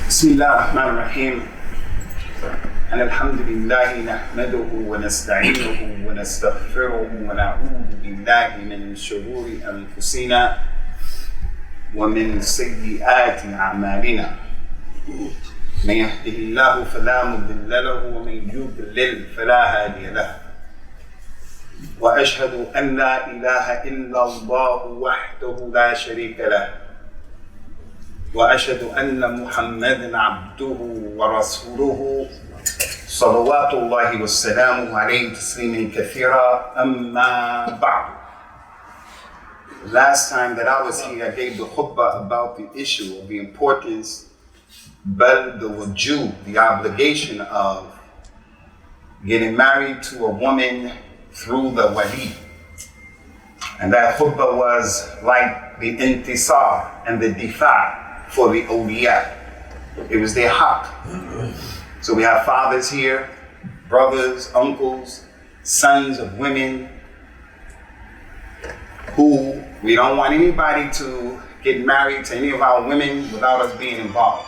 بسم الله الرحمن الرحيم. أن الحمد لله نحمده ونستعينه ونستغفره ونعوذ بالله من شرور أنفسنا ومن سيئات أعمالنا. من يهده الله فلا مضل له ومن يضلل فلا هادي له. وأشهد أن لا إله إلا الله وحده لا شريك له. وأشهد أن محمدًا عبده ورسوله صلوات الله وسلامه عليه تسليما كثيرا. أما بعد. Last time that I was here, I gave the khutbah about the issue of the importance, the wujub, the obligation of getting married to a woman through the Wali. And that khutbah was like the intisar and the difa for the awliya. It was their haqq. So we have fathers here, brothers, uncles, sons of women, who we don't want anybody to get married to any of our women without us being involved.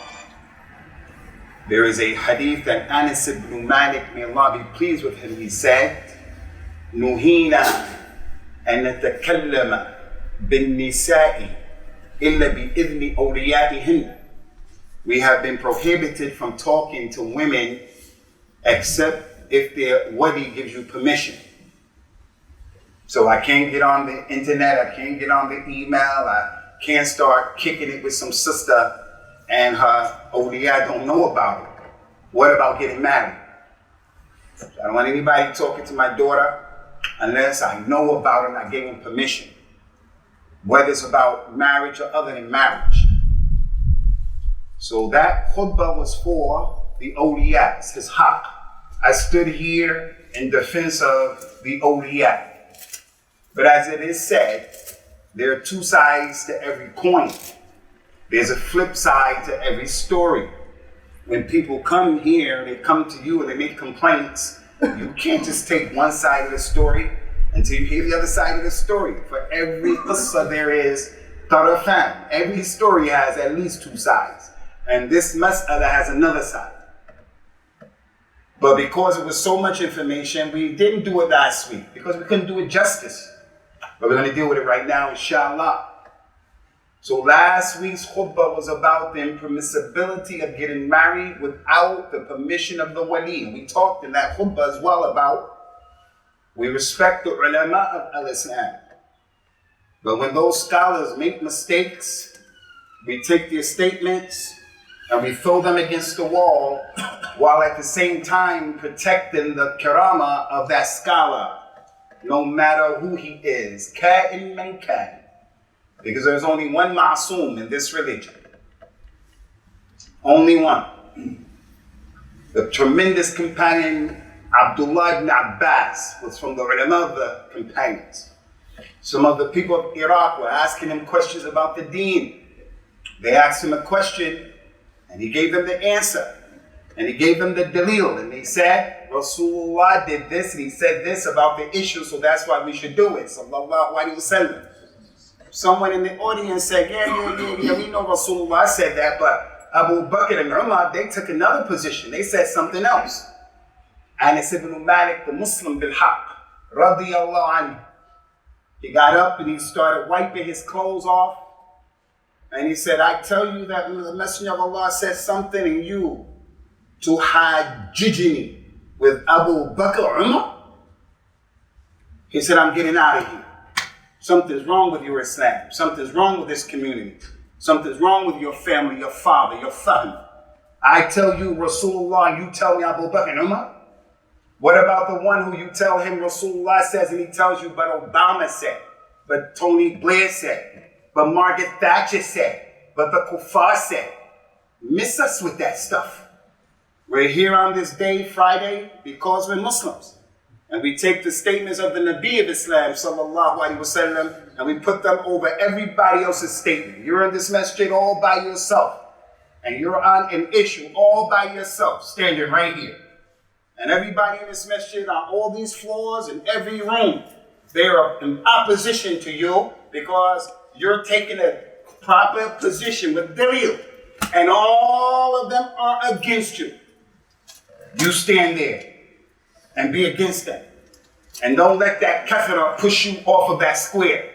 There is a hadith that Anas ibn Malik, may Allah be pleased with him, he said, "Nuhina an natakallama bin nisa'i illa bi-idhni awliyatihin." We have been prohibited from talking to women except if their wali gives you permission. So I can't get on the internet, I can't get on the email, I can't start kicking it with some sister and her awliya don't know about it. What about getting married? I don't want anybody talking to my daughter unless I know about it and I gave them permission. Whether it's about marriage or other than marriage. So that khutbah was for the awliyas, his haqq. I stood here in defense of the awliya. But as it is said, there are two sides to every coin. There's a flip side to every story. When people come here, they come to you and they make complaints, you can't just take one side of the story until you hear the other side of the story. For every qissa there is tarafan. Every story has at least two sides. And this mas'ala has another side. But because it was so much information, we didn't do it last week because we couldn't do it justice. But we're going to deal with it right now, inshallah. So last week's khutbah was about the impermissibility of getting married without the permission of the wali. And we talked in that khutbah as well about we respect the ulama of al-Islam. But when those scholars make mistakes, we take their statements and we throw them against the wall while at the same time protecting the karama of that scholar, no matter who he is, ka'in man ka'in. Because there's only one ma'soom in this religion. Only one. The tremendous companion Abdullah ibn Abbas was from the ulama of the companions. Some of the people of Iraq were asking him questions about the deen. They asked him a question and he gave them the answer. And he gave them the dalil. And they said, Rasulullah did this and he said this about the issue, so that's why we should do it. Sallallahu alayhi wa sallam. Someone in the audience said, yeah, we know Rasulullah said that, but Abu Bakr and Umar, they took another position. They said something else. Anas ibn Malik, the Muslim bil-haqq, radiyallahu anhu. He got up and he started wiping his clothes off. And he said, I tell you that the Messenger of Allah said something and you to hajjijini with Abu Bakr Umar. He said, I'm getting out of here. Something's wrong with your Islam. Something's wrong with this community. Something's wrong with your family, your father, your son. I tell you Rasulullah, you tell me Abu Bakr and Umar. What about the one who you tell him Rasulullah says and he tells you, but Obama said, but Tony Blair said, but Margaret Thatcher said, but the kuffar said. Miss us with that stuff. We're here on this day, Friday, because we're Muslims. And we take the statements of the Nabi of Islam, sallallahu alaihi wasallam, and we put them over everybody else's statement. You're in this masjid all by yourself. And you're on an issue all by yourself, standing right here. And everybody in this masjid on all these floors in every room, they are in opposition to you because you're taking a proper position with dalil. And all of them them are against you, you stand there and be against them. And don't let that kafirah push you off of that square.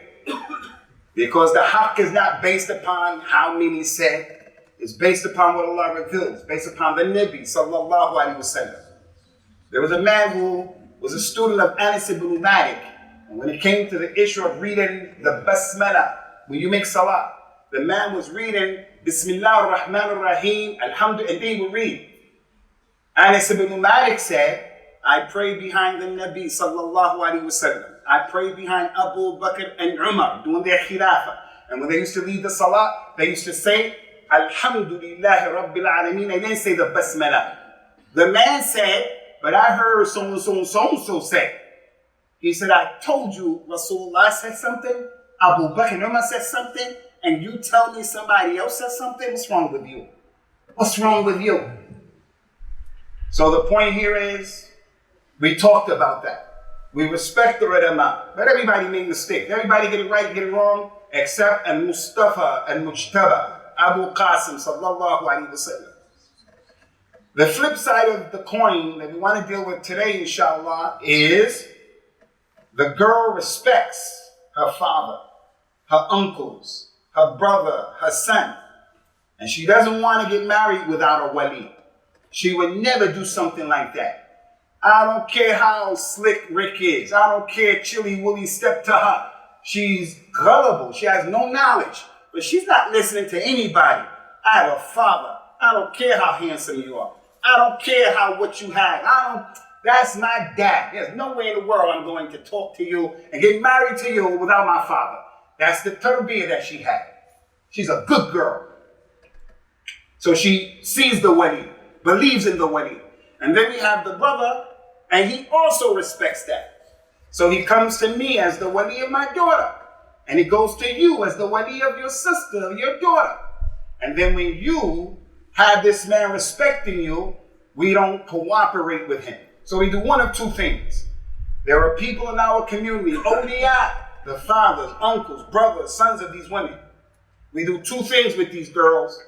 Because the haqq is not based upon how many said. It's based upon what Allah reveals. Based upon the Nabi sallallahu alaihi wasallam. There was a man who was a student of Anas ibn Malik. And when it came to the issue of reading the basmala, when you make salah, the man was reading Bismillah ar-Rahman ar-Rahim, Alhamdulillah, and they would read. Anas ibn Malik said, I pray behind the Nabi sallallahu alaihi wasallam. I pray behind Abu Bakr and Umar doing their khilafah. And when they used to lead the salah, they used to say, Alhamdulillah Rabbil Alameen. They didn't say the basmala. The man said, but I heard so-and-so say. He said, I told you Rasulullah said something, Abu Bakr and Umar said something, and you tell me somebody else said something? What's wrong with you? What's wrong with you? So the point here is, we talked about that. We respect the ulama. Let everybody make mistakes. Everybody get it right, get it wrong, except al-Mustafa al-Mujtaba, Abu Qasim sallallahu alaihi wasallam. The flip side of the coin that we want to deal with today, inshallah, is the girl respects her father, her uncles, her brother, her son, and she doesn't want to get married without a wali. She would never do something like that. I don't care how slick Rick is. I don't care Chili Willy stepped to her. She's gullible. She has no knowledge. But she's not listening to anybody. I have a father. I don't care how handsome you are. I don't care what you have. That's my dad. There's no way in the world I'm going to talk to you and get married to you without my father. That's the tarbiyah that she had. She's a good girl. So she sees the wali, believes in the wali. And then we have the brother, and he also respects that. So he comes to me as the wali of my daughter. And he goes to you as the wali of your sister, of your daughter. And then when you have this man respecting you, we don't cooperate with him. So we do one of two things. There are people in our community, awliya, the fathers, uncles, brothers, sons of these women. We do two things with these girls.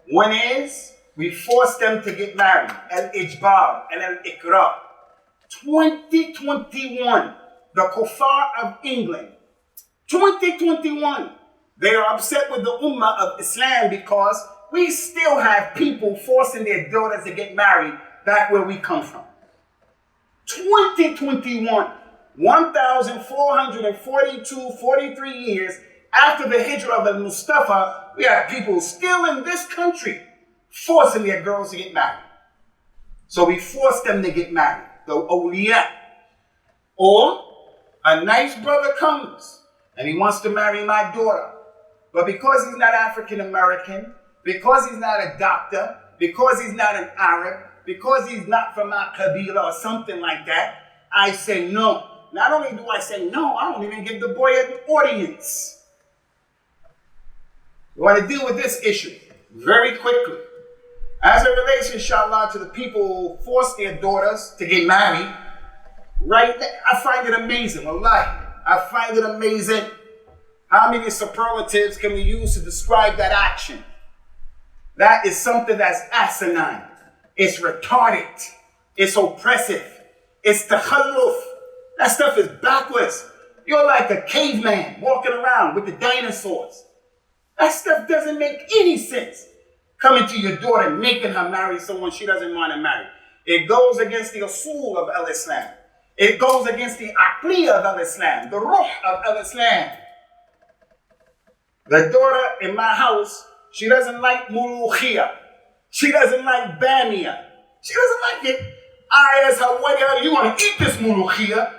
One is, we force them to get married. Al-Ijbar and Al-Iqra. 2021, the kuffar of England. 2021, they are upset with the ummah of Islam because we still have people forcing their daughters to get married back where we come from. 2021, 1,443 years after the hijrah of al-Mustafa, we have people still in this country forcing their girls to get married. So we force them to get married, the awliya. Or a nice brother comes and he wants to marry my daughter. But because he's not African American, because he's not a doctor, because he's not an Arab, because he's not from my Kabila or something like that, I say no. Not only do I say no, I don't even give the boy an audience. We want to deal with this issue very quickly. As it relates, inshallah, to the people who force their daughters to get married, right now, I find it amazing. Wallahi, I find it amazing. How many superlatives can we use to describe that action? That is something that's asinine. It's retarded. It's oppressive. It's takhalluf. That stuff is backwards. You're like a caveman walking around with the dinosaurs. That stuff doesn't make any sense. Coming to your daughter, making her marry someone she doesn't want to marry. It goes against the usul of al-Islam. It goes against the aqliyah of al-Islam, the ruh of al-Islam. The daughter in my house, she doesn't like mulukhiyah. She doesn't like bamia. She doesn't like it. I ask her, what are you going to eat this mulukhiyah?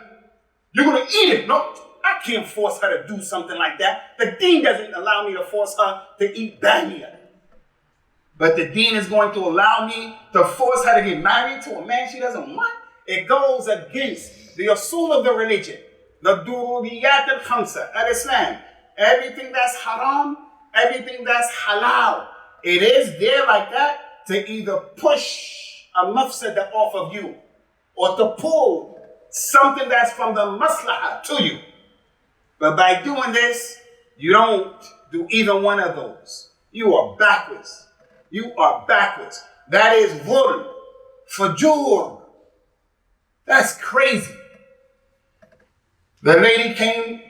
You're going to eat it. No, I can't force her to do something like that. The deen doesn't allow me to force her to eat bamia. But the deen is going to allow me to force her to get married to a man she doesn't want. It goes against the usul of the religion, the dururiyat al-khamsa, al-Islam. Everything that's haram, everything that's halal, it is there like that to either push a mafsada off of you or to pull something that's from the maslahah to you. But by doing this, you don't do either one of those. You are backwards. You are backwards. That is dhulm, fujur. That's crazy. The lady came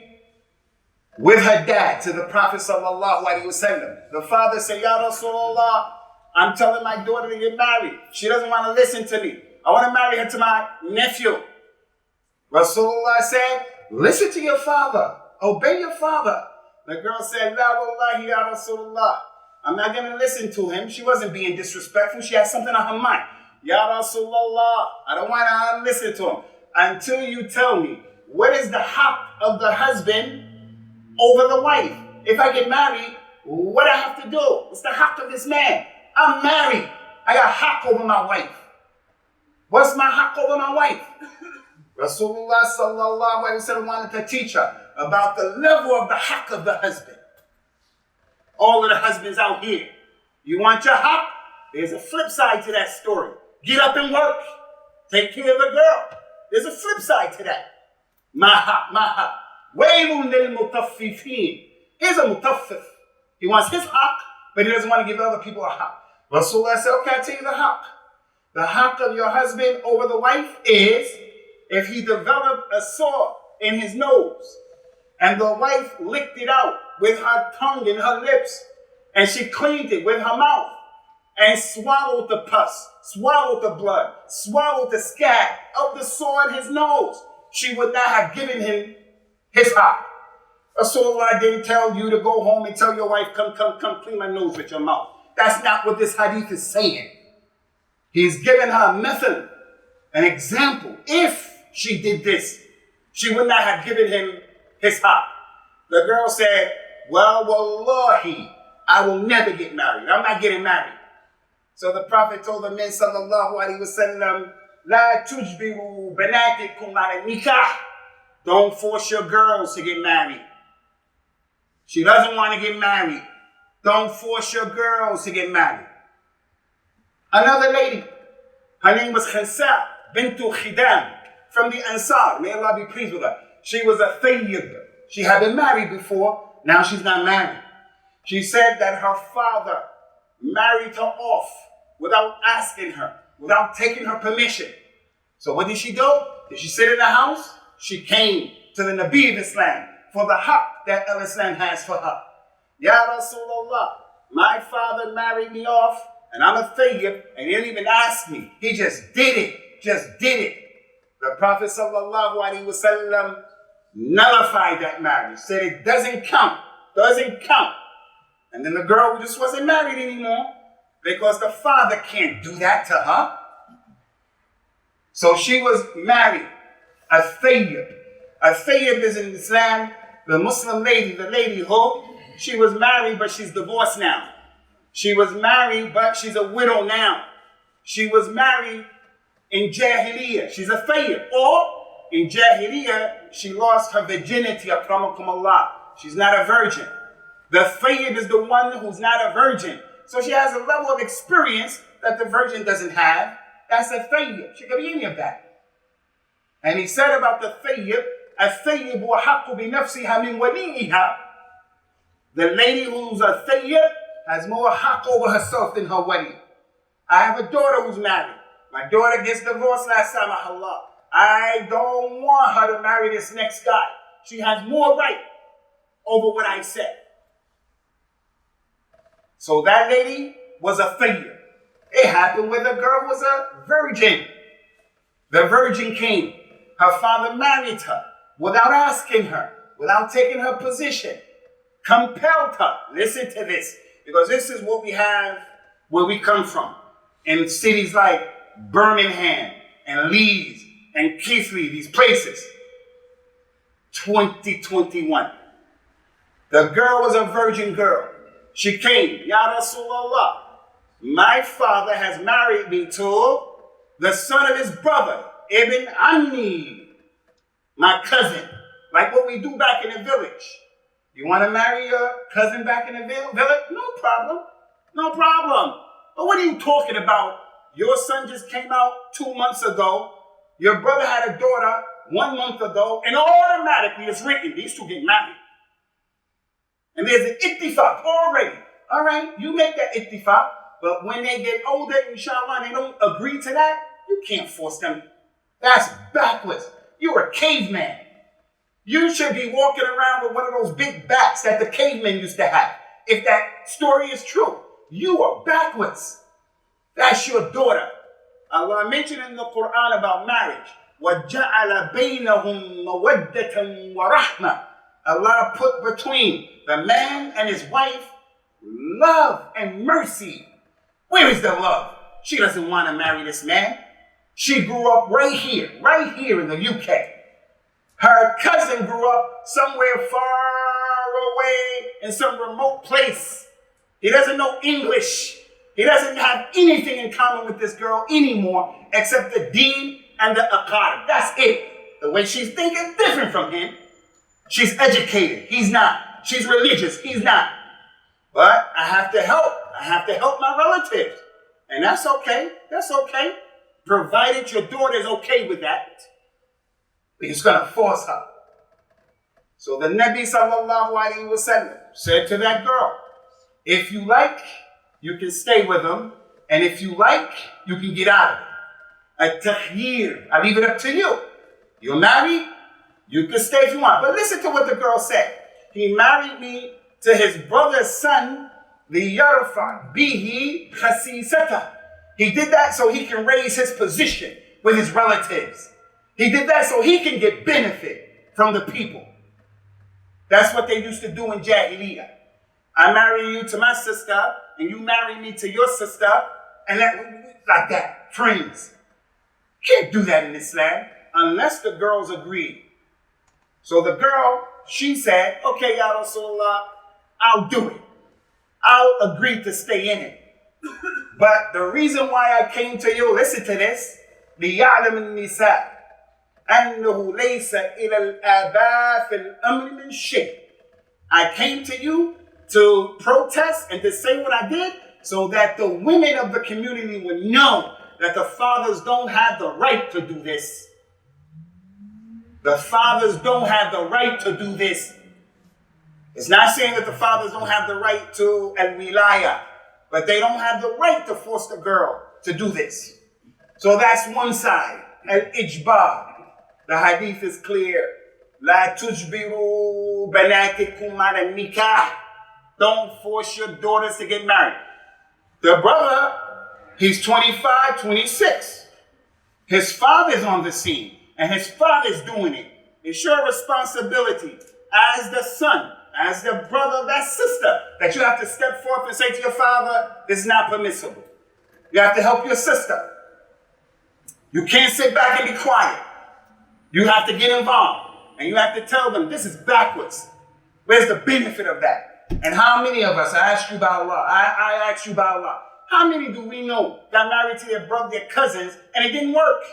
with her dad to the Prophet sallallahu alaihi wasallam. The father said, Ya Rasulullah, I'm telling my daughter to get married. She doesn't want to listen to me. I want to marry her to my nephew. Rasulullah said, listen to your father. Obey your father. The girl said, La wallahi ya Rasulullah. I'm not going to listen to him. She wasn't being disrespectful. She had something on her mind. Ya Rasulullah, I don't want to listen to him until you tell me what is the haqq of the husband over the wife. If I get married, what do I have to do? What's the haqq of this man? I'm married. I got haqq over my wife. What's my haqq over my wife? Rasulullah sallallahu alaihi wasallam wanted to teach her about the level of the haqq of the husband. All of the husbands out here, you want your haqq? There's a flip side to that story. Get up and work. Take care of the girl. There's a flip side to that. Ma haqq, ma haqq. Waylun lil mutaffifin. Here's a mutaffif. He wants his haqq, but he doesn't want to give other people a haqq. Rasulullah said, okay, I'll tell you the haqq. The haqq of your husband over the wife is if he developed a sore in his nose and the wife licked it out with her tongue and her lips and she cleaned it with her mouth and swallowed the pus, swallowed the blood, swallowed the scab of the sore in his nose, she would not have given him his haqq. Rasulullah didn't tell you to go home and tell your wife, come clean my nose with your mouth. That's not what this hadith is saying. He's given her a method, an example. If she did this, she would not have given him his haqq. The girl said, well, wallahi, I will never get married. I'm not getting married. So the Prophet told the men, sallallahu alaihi wasallam, la tujbiru banatikum ala nikah. Don't force your girls to get married. She doesn't want to get married. Don't force your girls to get married. Another lady, her name was Khansa bintu Khidam from the Ansar. May Allah be pleased with her. She was a thayyib. She had been married before. Now she's not married. She said that her father married her off without asking her, without taking her permission. So what did she do? Did she sit in the house? She came to the Nabi of Islam for the haqq that Islam has for her. Ya Rasulullah, my father married me off and I'm a thayyib and he didn't even ask me. He just did it. Just did it. The Prophet sallallahu alaihi wasallam nullified that marriage. Said it doesn't count. Doesn't count. And then the girl just wasn't married anymore because the father can't do that to her. So she was married. A thayyib. A thayyib is in Islam, the Muslim lady, the lady who she was married but she's divorced now. She was married but she's a widow now. She was married in Jahiliyyah. She's a thayyib. Or in Jahiliyyah, she lost her virginity, akramakum Allah. She's not a virgin. The thayyib is the one who's not a virgin. So she has a level of experience that the virgin doesn't have. That's a thayyib. She could be any of that. And he said about the thayyib, الثَّيِّبُ وَحَقُّ بِنَفْسِهَا مِنْ وَلِيِّهَا. The lady who's a thayyib has more haqq over herself than her wali. I have a daughter who's married. My daughter gets divorced last time, Allah. I don't want her to marry this next guy. She has more right over what I said. So that lady was a thayyib. It happened with a girl who was a virgin. The virgin came. Her father married her without asking her, without taking her position. Compelled her. Listen to this, because this is what we have where we come from. In cities like Birmingham and Leeds and Keighley, these places. 2021. The girl was a virgin girl. She came, Ya Rasulullah, my father has married me to the son of his brother, Ibn Ammi, my cousin. Like what we do back in the village. You want to marry your cousin back in the village? No problem. No problem. But what are you talking about? Your son just came out 2 months ago. Your brother had a daughter 1 month ago. And automatically it's written, these two get married. And there's an ittifaq already. All right, you make that ittifaq. But when they get older, inshallah, they don't agree to that, you can't force them. That's backwards. You're a caveman. You should be walking around with one of those big bats that the cavemen used to have. If that story is true, you are backwards. That's your daughter. Allah mentioned in the Quran about marriage. وَجَعَلَ بَيْنَهُمْ مَوَدَّةً وَرَحْمَةً. Allah put between the man and his wife love and mercy. Where is the love? She doesn't want to marry this man. She grew up right here in the UK. Her cousin grew up somewhere far away in some remote place. He doesn't know English. He doesn't have anything in common with this girl anymore except the deen and the aqarib. That's it. The way she's thinking, different from him. She's educated. He's not. She's religious. He's not. But I have to help. I have to help my relatives. And that's okay. That's okay. Provided your daughter is okay with that. But he's going to force her. So the Nabi sallallahu alayhi wa sallam said to that girl, if you like, you can stay with him. And if you like, you can get out of it. At-takhyir. I leave it up to you. You're married, you can stay if you want. But listen to what the girl said. He married me to his brother's son, the yarfa bihi khasisata. He did that so he can raise his position with his relatives. He did that so he can get benefit from the people. That's what they used to do in Jahiliyyah. I marry you to my sister, and you marry me to your sister, and that, like that, friends. Can't do that in Islam unless the girls agree. So the girl, she said, okay, Ya Rasulullah, I'll do it. I'll agree to stay in it. But the reason why I came to you, listen to this, لِيَعْلَمِ النِّسَاءِ أَنَّهُ لَيْسَ إِلَى الْآبَاءِ فِي الْأَمْرِ مِنْ شَيْءٍ. I came to you to protest and to say what I did so that the women of the community would know that the fathers don't have the right to do this. The fathers don't have the right to do this. It's not saying that the fathers don't have the right to al-wilaya, but they don't have the right to force the girl to do this. So that's one side. Al-ijbar. The hadith is clear. La tujbiru banatikum ala nikah. Don't force your daughters to get married. The brother, he's 25, 26. His father's on the scene, and his father's doing it. It's your responsibility as the son, as the brother, that sister, that you have to step forth and say to your father, this is not permissible. You have to help your sister. You can't sit back and be quiet. You have to get involved, and you have to tell them, this is backwards. Where's the benefit of that? And how many of us, I ask you by Allah, I ask you by Allah, how many do we know got married to their brother, their cousins, and it didn't work?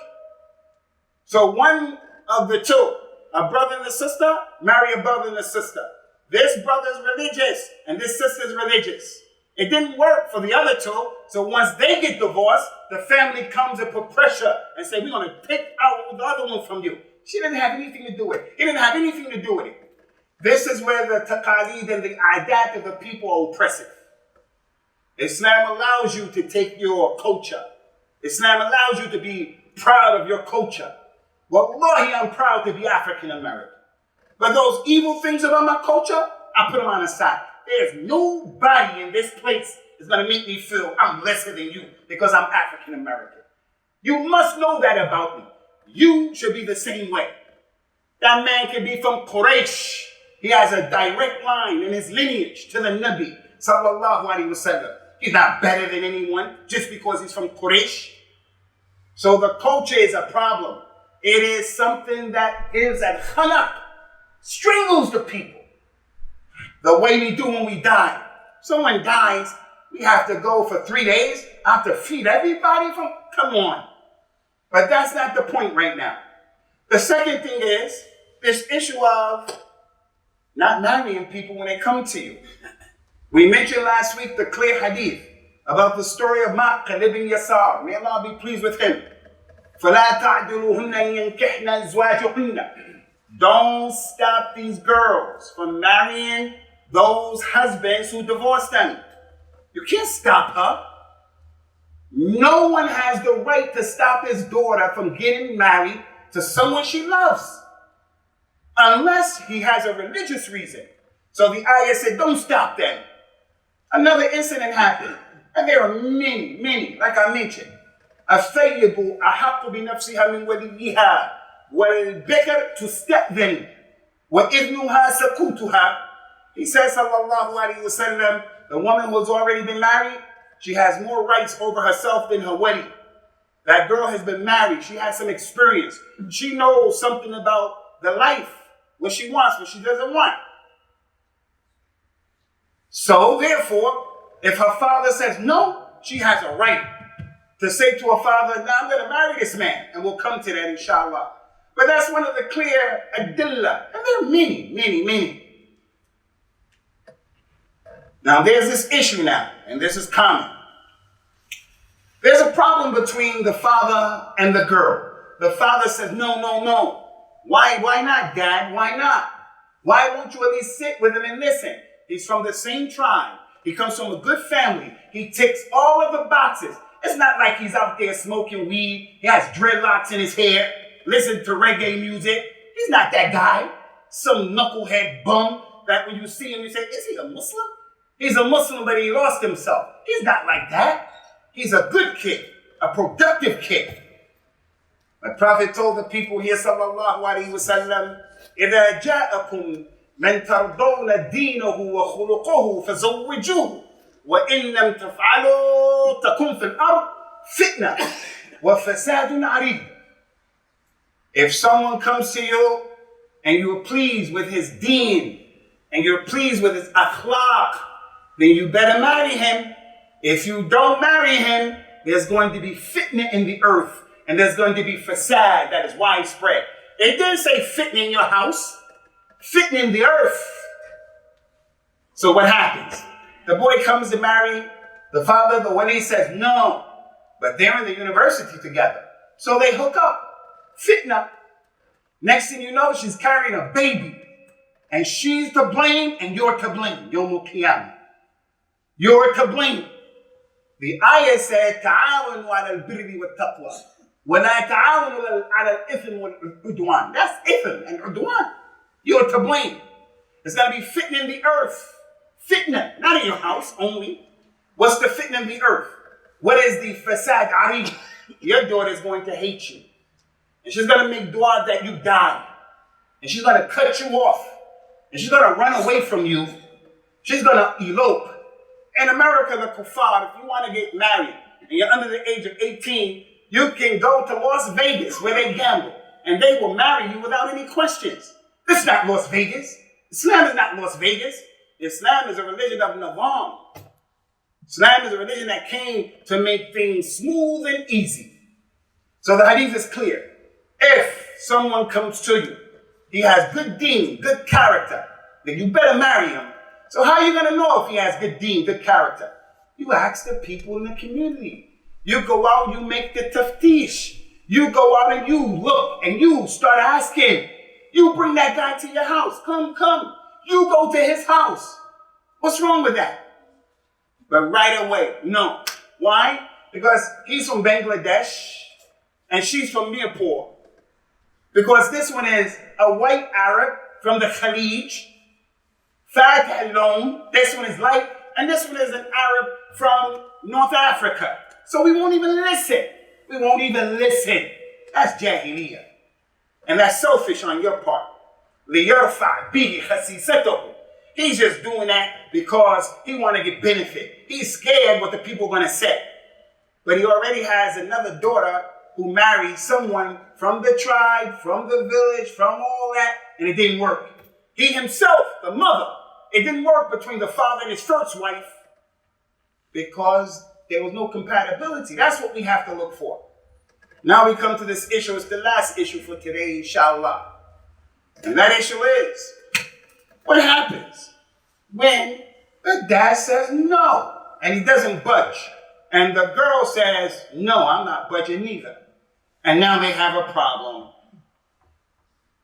So one of the two, a brother and a sister, marry a brother and a sister. This brother's religious, and this sister's religious. It didn't work for the other two, so once they get divorced, the family comes and put pressure and say, we're going to take out the other one from you. She didn't have anything to do with it. It didn't have anything to do with it. This is where the taqaleed and the adat of the people are oppressive. Islam allows you to take your culture. Islam allows you to be proud of your culture. Wallahi, I'm proud to be African American. But those evil things about my culture, I put them on the side. There's nobody in this place that's going to make me feel I'm lesser than you because I'm African American. You must know that about me. You should be the same way. That man can be from Quraysh. He has a direct line in his lineage to the Nabi, sallallahu alaihi wasallam. He's not better than anyone just because he's from Quraysh. So the culture is a problem. It is something that gives a khanaq, strangles the people. The way we do when we die. Someone dies, we have to go for 3 days. I have to feed everybody from, come on. But that's not the point right now. The second thing is this issue of not marrying people when they come to you. We mentioned last week the clear hadith about the story of Ma'qil ibn Yasar. May Allah be pleased with him. فَلَا تَعْدُلُهُنَّ يَنْكِحْنَ أَزْوَاجُهُنَّ. Don't stop these girls from marrying those husbands who divorced them. You can't stop her. No one has the right to stop his daughter from getting married to someone she loves, unless he has a religious reason. So the ayah said, don't stop them. Another incident happened, and there are many, many, like I mentioned. الثيب أحق بنفسها من وليها والبكر تستأذن وإذنها سكوتها. He says, sallallahu alayhi wa sallam, the woman who's already been married, she has more rights over herself than her wedding. That girl has been married. She has some experience. She knows something about the life, what she wants, what she doesn't want. So therefore, if her father says no, she has a right to say to her father, now I'm going to marry this man. And we'll come to that, inshallah. But that's one of the clear adillah. And there are many, many, many. Now there's this issue now, and this is common. There's a problem between the father and the girl. The father says, no, no, no. Why not, Dad? Why not? Why won't you at least sit with him and listen? He's from the same tribe. He comes from a good family. He ticks all of the boxes. It's not like he's out there smoking weed. He has dreadlocks in his hair. Listen to reggae music. He's not that guy. Some knucklehead bum that when you see him, you say, is he a Muslim? He's a Muslim, but he lost himself. He's not like that. He's a good kid, a productive kid. The Prophet told the people here, sallallahu alayhi wa sallam, إِذَا جَاءَكُمْ مَنْ تَرْضَوْنَ دِينَهُ وَخُلُقَهُ فَزَوِّجُوهُ وَإِن لَمْ تَفْعَلُوا تَكُنْ فِي الْأَرْضِ فِتْنَةٌ وَفَسَادٌ عَرِيضٌ. If someone comes to you and you're pleased with his deen and you're pleased with his akhlaq, then you better marry him. If you don't marry him, there's going to be fitna in the earth, and there's going to be fasad that is widespread. It didn't say fitna in your house, fitna in the earth. So what happens? The boy comes to marry the father. The Wali says no, but they're in the university together, so they hook up. Fitna. Next thing you know, she's carrying a baby, and she's to blame, and you're to blame. Yawmul Qiyamah. You're to blame. The ayah said, تعاونوا على البر والتقوى ولا تعاونوا على الإثم والعدوان. That's ithm and udwan. You're to blame. It's going to be fitna in the earth. Fitna, not in your house only. What's the fitna in the earth? What is the fasad arid? Your daughter is going to hate you. And she's going to make dua that you die. And she's going to cut you off. And she's going to run away from you. She's going to elope. In America, the kuffar, if you want to get married and you're under the age of 18, you can go to Las Vegas where they gamble and they will marry you without any questions. This is not Las Vegas. Islam is not Las Vegas. Islam is a religion of Navam. Islam is a religion that came to make things smooth and easy. So the hadith is clear. If someone comes to you, he has good deen, good character, then you better marry him. So how are you going to know if he has good deen, good character? You ask the people in the community. You go out, you make the taftish. You go out and you look and you start asking. You bring that guy to your house. Come. You go to his house. What's wrong with that? But right away, no. Why? Because he's from Bangladesh and she's from Mirpur. Because this one is a white Arab from the Khalij. Fatih alone, this one is light, and this one is an Arab from North Africa. So we won't even listen. We won't even listen. That's Jahiliyyah. And that's selfish on your part. لِيَرْفَعْ بِهِ خَسِيسَتَهُ. He's just doing that because he want to get benefit. He's scared what the people are going to say. But he already has another daughter who married someone from the tribe, from the village, from all that, and it didn't work. He himself, the mother, it didn't work between the father and his first wife because there was no compatibility. That's what we have to look for. Now we come to this issue. It's the last issue for today, inshallah. And that issue is, what happens when the dad says no and he doesn't budge? And the girl says, no, I'm not budging neither. And now they have a problem.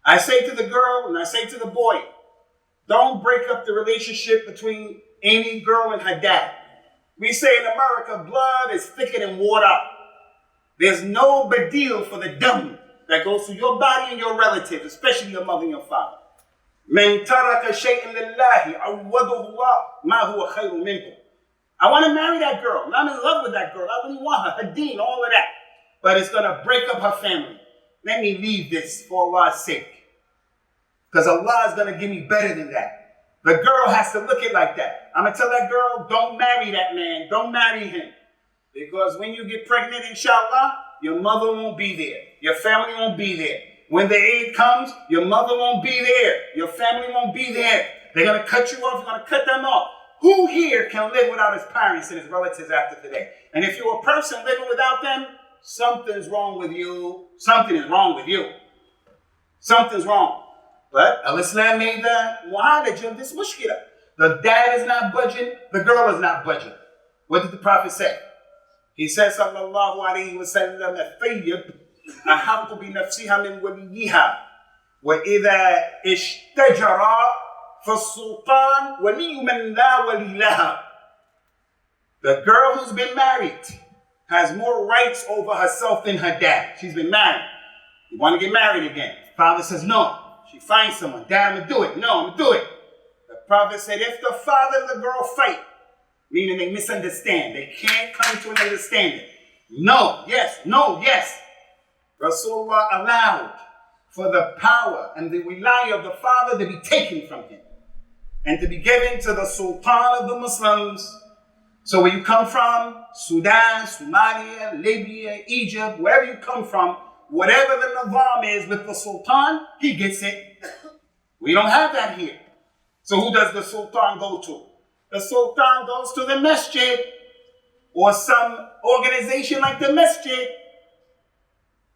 I say to the girl and I say to the boy, don't break up the relationship between any girl and her dad. We say in America, blood is thicker than water. There's no badil for the dam that goes through your body and your relatives, especially your mother and your father. من ترك شيئا لله عوضه الله ما هو خير منكم. I want to marry that girl. I'm in love with that girl. I really want her deen, all of that. But it's going to break up her family. Let me leave this for Allah's sake. Because Allah is going to give me better than that. The girl has to look at it like that. I'm going to tell that girl, don't marry that man. Don't marry him. Because when you get pregnant, inshallah, your mother won't be there. Your family won't be there. When the Eid comes, your mother won't be there. Your family won't be there. They're going to cut you off. You're going to cut them off. Who here can live without his parents and his relatives after today? And if you're a person living without them, something's wrong with you. Something is wrong with you. Something's wrong. But Al-Islam made the mu'alaj of this mushkila. The dad is not budging. The girl is not budging. What did the Prophet say? He says, sallallahu alayhi wa sallam, الثيب أحق بنفسها من وليها وإذا اشتجر فالسلطان ولي من لا ولي لها. The girl who's been married has more rights over herself than her dad. She's been married. You want to get married again. Father says no. She finds someone. Dad, I'm going to do it. No, I'm going to do it. The Prophet said, if the father and the girl fight, meaning they misunderstand, they can't come to an understanding. No, yes, no, yes. Rasulullah allowed for the power and the wilayah of the father to be taken from him and to be given to the sultan of the Muslims. So where you come from, Sudan, Somalia, Libya, Egypt, wherever you come from, whatever the nizam is with the sultan, he gets it. We don't have that here. So who does the sultan go to? The sultan goes to the masjid or some organization like the masjid.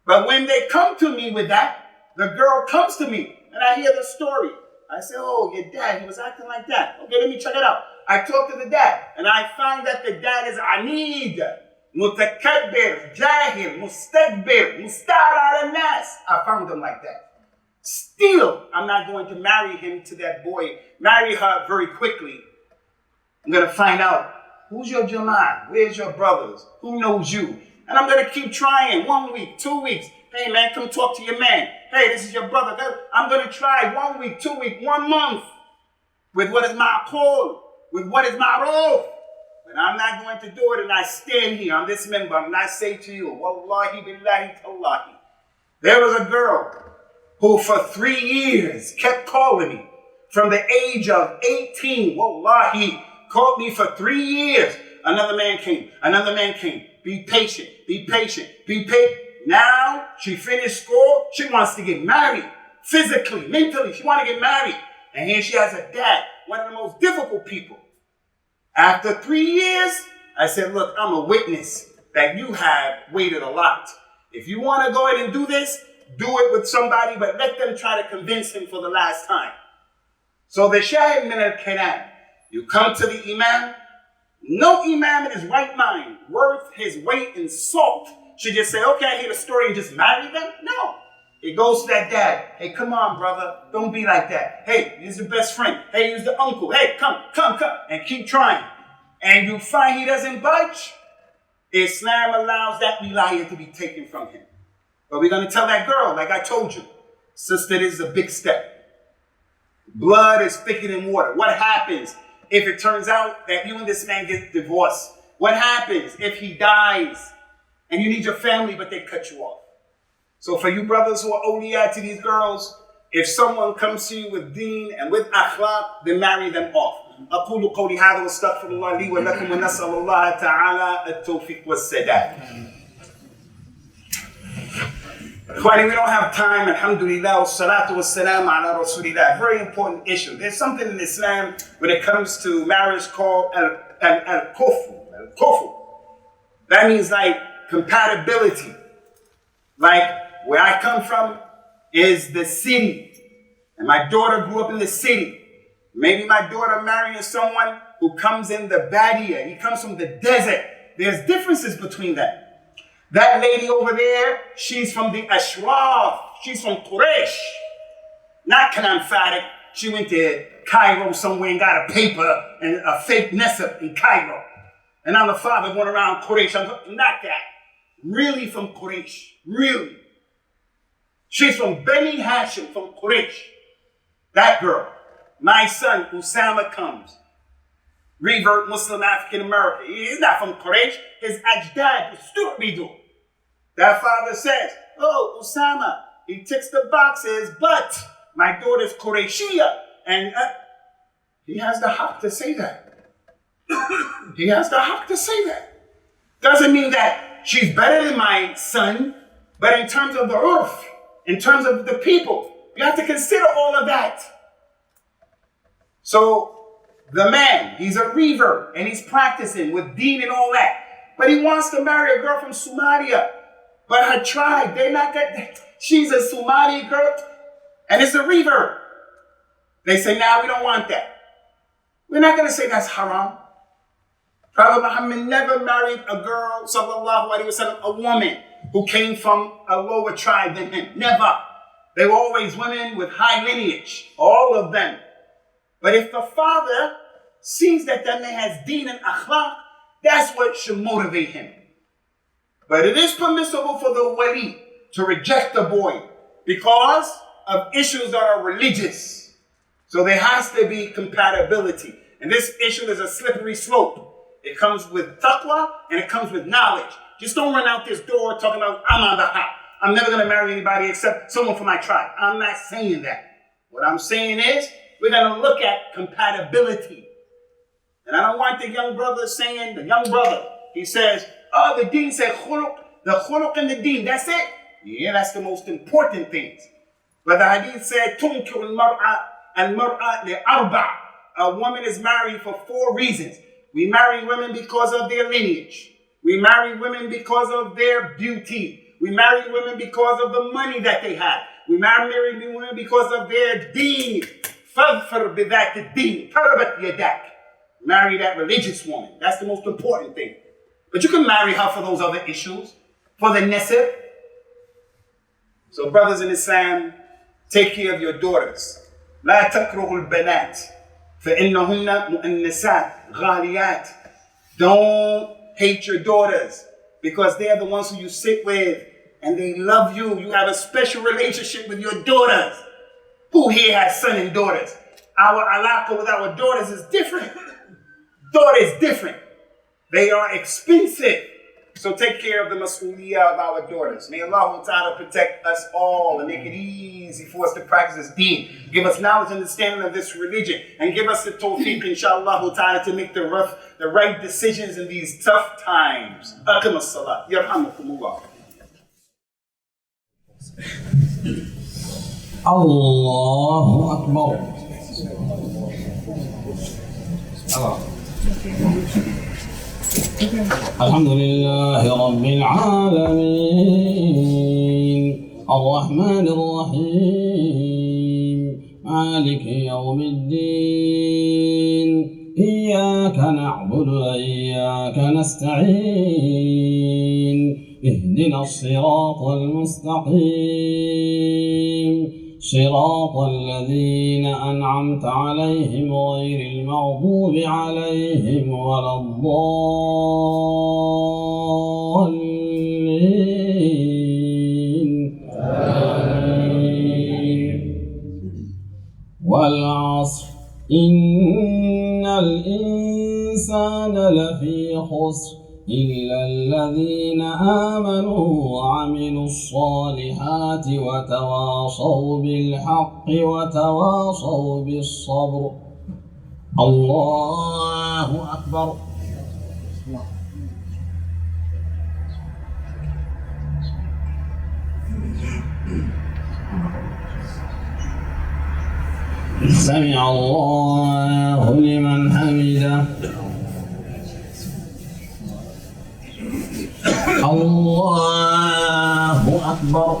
But when they come to me with that, the girl comes to me and I hear the story. I say, oh, your dad, he was acting like that. Okay, let me check it out. I talk to the dad and I find that the dad is anid, mutakabbir, jahil, mustakbir, musta'ala al-nas. I found him like that. Still, I'm not going to marry him to that boy, marry her very quickly. I'm going to find out who's your Jama'at, where's your brothers, who knows you. And I'm going to keep trying 1 week, 2 weeks. Hey man, come talk to your man. Hey, this is your brother. I'm going to try 1 week, 2 weeks, 1 month with what is ma'qul, with what is ma'ruf. But I'm not going to do it and I stand here on this member and I say to you, wallahi billahi tallahi. There was a girl who for 3 years kept calling me from the age of 18. Wallahi, called me for 3 years. Another man came. Another man came. Be patient. Be patient. Be patient. Now she finished school. She wants to get married. Physically, mentally, she wants to get married. And here she has a dad, one of the most difficult people. After 3 years, I said, look, I'm a witness that you have waited a lot. If you want to go ahead and do this, do it with somebody, but let them try to convince him for the last time. So the shahid min al-kalam, you come to the imam. No imam in his right mind, worth his weight in salt, should just say, okay, I hear the story and just marry them. No. It goes to that dad. Hey, come on, brother. Don't be like that. Hey, he's the best friend. Hey, he's the uncle. Hey, come. And keep trying. And you find he doesn't budge. Islam allows that wilayah to be taken from him. But we're going to tell that girl, like I told you, sister, this is a big step. Blood is thicker than water. What happens if it turns out that you and this man get divorced? What happens if he dies and you need your family but they cut you off? So for you brothers who are awliya to these girls, if someone comes to you with deen and with akhlaq, then marry them off. أقول قولي هذا واستغفر الله لي ولكم ونسأل الله تعالى التوفيق والسداد. We don't have time. Alhamdulillah, wassalatu wassalamu ala rasulillah. Very important issue. There's something in Islam when it comes to marriage called al-kufu. Al-kufu. That means like compatibility. Like where I come from is the city. And my daughter grew up in the city. Maybe my daughter marrying someone who comes in the badia. He comes from the desert. There's differences between that. That lady over there, she's from the Ashraf. She's from Quraysh. Not Kanan Farid. She went to Cairo somewhere and got a paper and a fake Nesab in Cairo. And I'm the father going around Quraysh. I'm not that. Really from Quraysh. Really. She's from Bani Hashim, from Quraysh. That girl. My son, Usamah, comes. Revert Muslim African American. He's not from Quraysh. His ajdad was Stuart Bidu. That father says, oh, Usamah, he ticks the boxes, but my daughter's Qurayshia. And he has the haq to say that. He has the haq to say that. Doesn't mean that she's better than my son, but in terms of the urf, in terms of the people, you have to consider all of that. So the man, he's a revert and he's practicing with deen and all that, but he wants to marry a girl from Somalia. But her tribe, they're not that. She's a Somali girl and it's a revert. They say, nah, we don't want that. We're not going to say that's haram. Prophet Muhammad never married a girl, sallallahu alaihi wasallam, a woman who came from a lower tribe than him. Never. They were always women with high lineage, all of them. But if the father sees that that man has deen and akhlaq, that's what should motivate him. But it is permissible for the wali to reject the boy because of issues that are religious. So there has to be compatibility. And this issue is a slippery slope. It comes with taqwa and it comes with knowledge. Just don't run out this door talking about, I'm on the hop. I'm never going to marry anybody except someone from my tribe. I'm not saying that. What I'm saying is, we're going to look at compatibility. And I don't want the young brother saying, he says, oh, the deen said khuluq, the khuluq and the deen, that's it? Yeah, that's the most important things. But the hadith said, tunkiru al-mar'a li-arba'. A woman is married for 4 reasons. We marry women because of their lineage. We marry women because of their beauty. We marry women because of the money that they have. We marry women because of their deen. فَاظْفَرْ بِذَاتِ الدِّينِ تَرَبَتْ يَدَاكَ. Marry that religious woman. That's the most important thing. But you can marry her for those other issues. For the nasab. So brothers in Islam, take care of your daughters. لَا تَكْرُهُ الْبَنَاتِ فَإِنَّهُنَّ مُؤَنَّسَاتِ غَالِيَاتِ. Don't hate your daughters because they are the ones who you sit with and they love you. You have a special relationship with your daughters. Who here has son and daughters? Our alaqah with our daughters is different. Daughter is different. They are expensive. So take care of the mas'uliyah of our daughters. May Allah Ta'ala protect us all and make it easy for us to practice this deen. Give us knowledge and understanding of this religion. And give us the tawfiq, inshaAllah Ta'ala, to make the right decisions in these tough times. Aqim as-salat. Yarhamukumullah. Allahu Akbar. الحمد لله رب العالمين الرحمن الرحيم مالك يوم الدين إياك نعبد وإياك نستعين اهدنا الصراط المستقيم صراط الذين أنعمت عليهم غير المغضوب عليهم ولا الضالين آمين. والعصر إن الإنسان لفي خسر إلا الذين آمنوا وعملوا الصالحات وتواصوا بالحق وتواصوا بالصبر. الله أكبر. سمع الله لمن حمده. الله أكبر.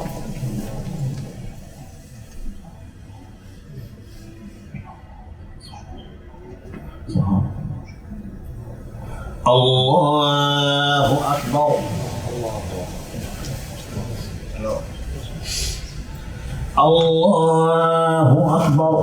الله أكبر. الله أكبر.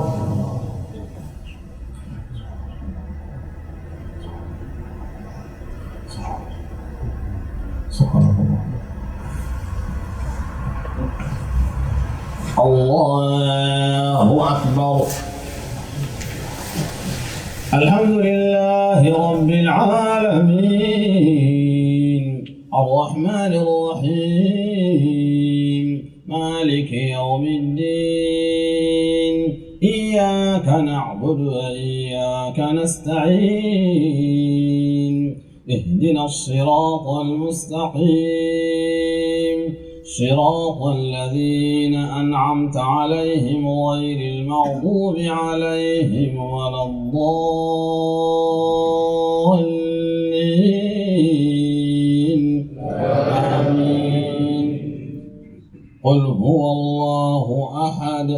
الله أكبر. الحمد لله رب العالمين الرحمن الرحيم مالك يوم الدين إياك نعبد وإياك نستعين اهدنا الصراط المستقيم صراط الذين أنعمت عليهم غير المغضوب عليهم ولا الضالين آمين. قل هو الله أحد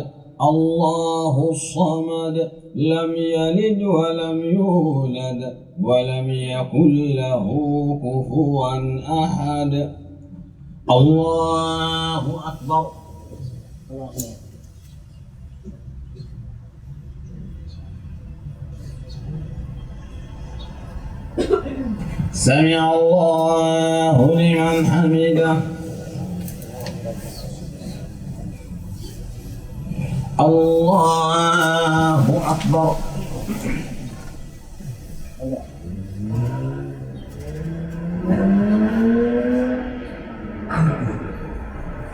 الله الصمد لم يلد ولم يولد ولم يكن له كفوا أحد. الله أكبر. سمع الله لمن حمده. الله أكبر.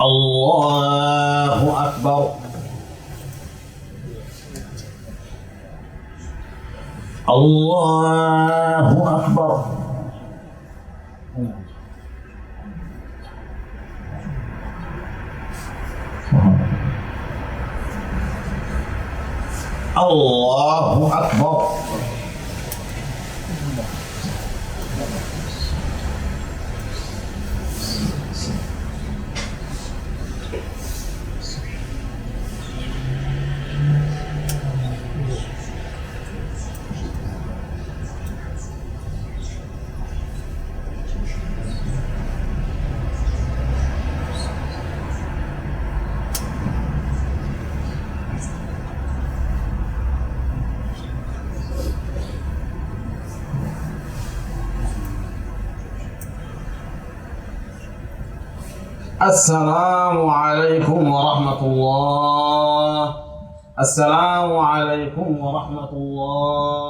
الله أكبر. الله أكبر. الله أكبر. السلام عليكم ورحمة الله. السلام عليكم ورحمة الله.